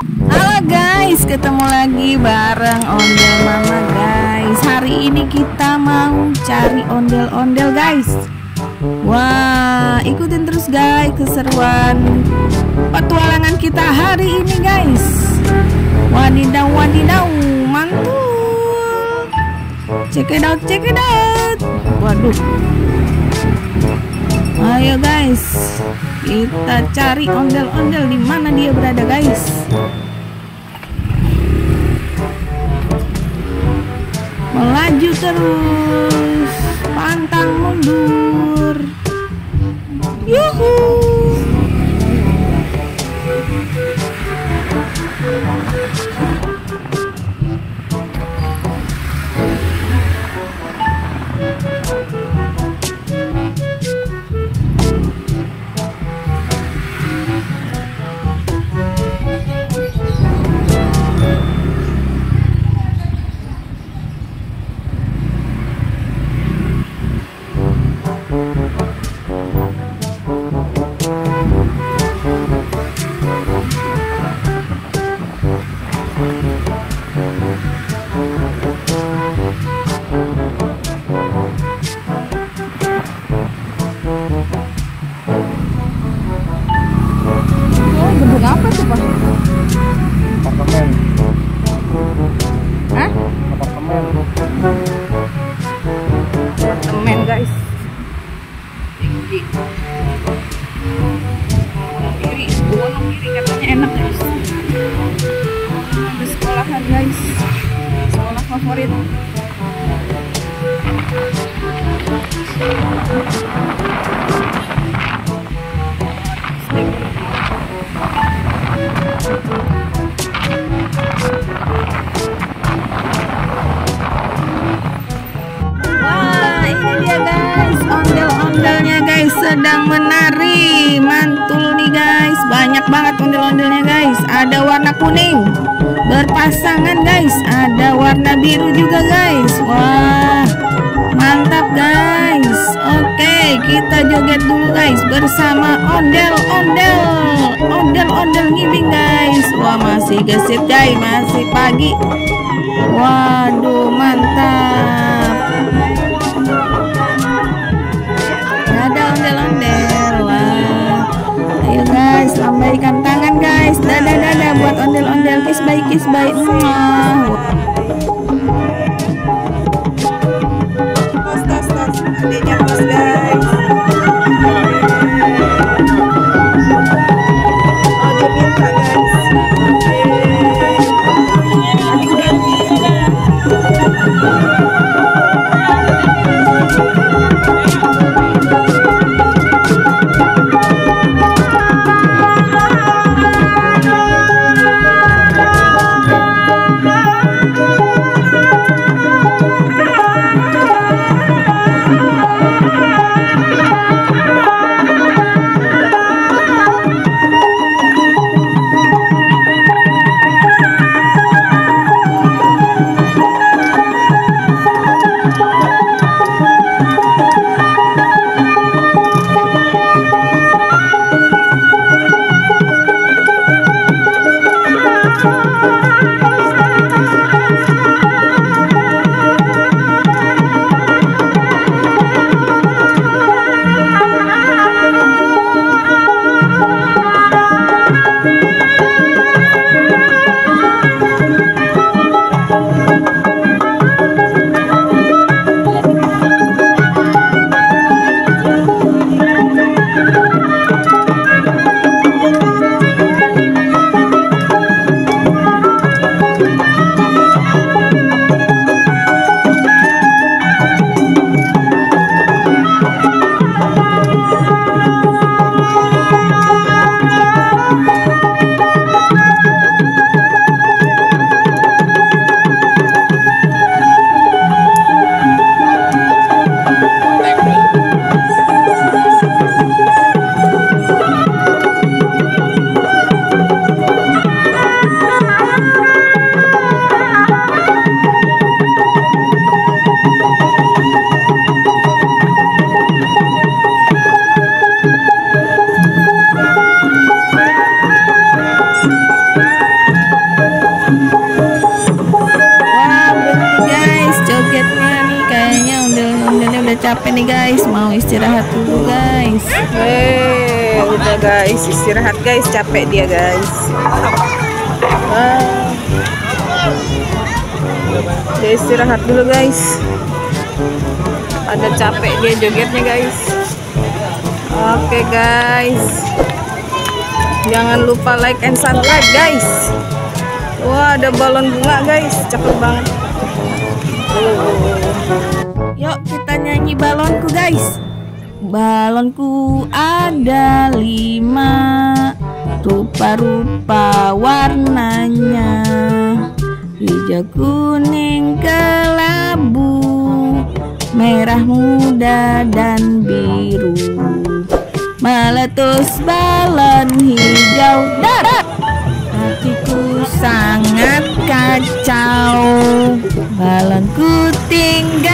Halo guys, ketemu lagi bareng Ondel Mama guys. Hari ini kita mau cari ondel-ondel guys. Wah, ikutin terus guys keseruan petualangan kita hari ini guys. Wadidaw, wadidaw, mantul. Check it out, check it out. Waduh. Ayo guys, kita cari ondel-ondel di mana dia berada guys. Melaju terus, pantang mundur. Yuhu. Gedung apa tuh Pak? Apartemen. Hah? Apartemen. Apartemen guys. Tinggi. Kiri, Wonong kiri katanya enak guys. Ada sekolahan guys. Sekolah favorit. Wah, ini dia guys, ondel-ondelnya guys sedang menari, mantul nih guys, banyak banget ondel-ondelnya guys. Ada warna kuning berpasangan guys, ada warna biru juga guys. Wah, mantap guys. Oke, kita joget dulu guys bersama ondel-ondel, ondel-ondel ngibing guys. Wah, masih gesit guys, masih pagi. Waduh, mantap. Ada ondel-ondel. Wah, ayo guys, lambaikan tangan guys. Dadah-dadah buat ondel-ondel. Kiss bye, kiss bye. Tas. Adanya tas guys. Oh, dia minta guys. capek nih guys, mau istirahat dulu guys. Udah guys, istirahat guys, capek dia guys. Dia istirahat dulu guys. Ada capek dia jogetnya guys. Oke guys, jangan lupa like and subscribe guys. Wah, ada balon bunga guys, cakep banget. Yuk kita nyanyi balonku guys. Balonku ada 5, rupa-rupa warnanya, hijau, kuning, kelabu, merah muda dan biru. Meletus balon hijau, darat. Hatiku sangat kacau, balonku tinggal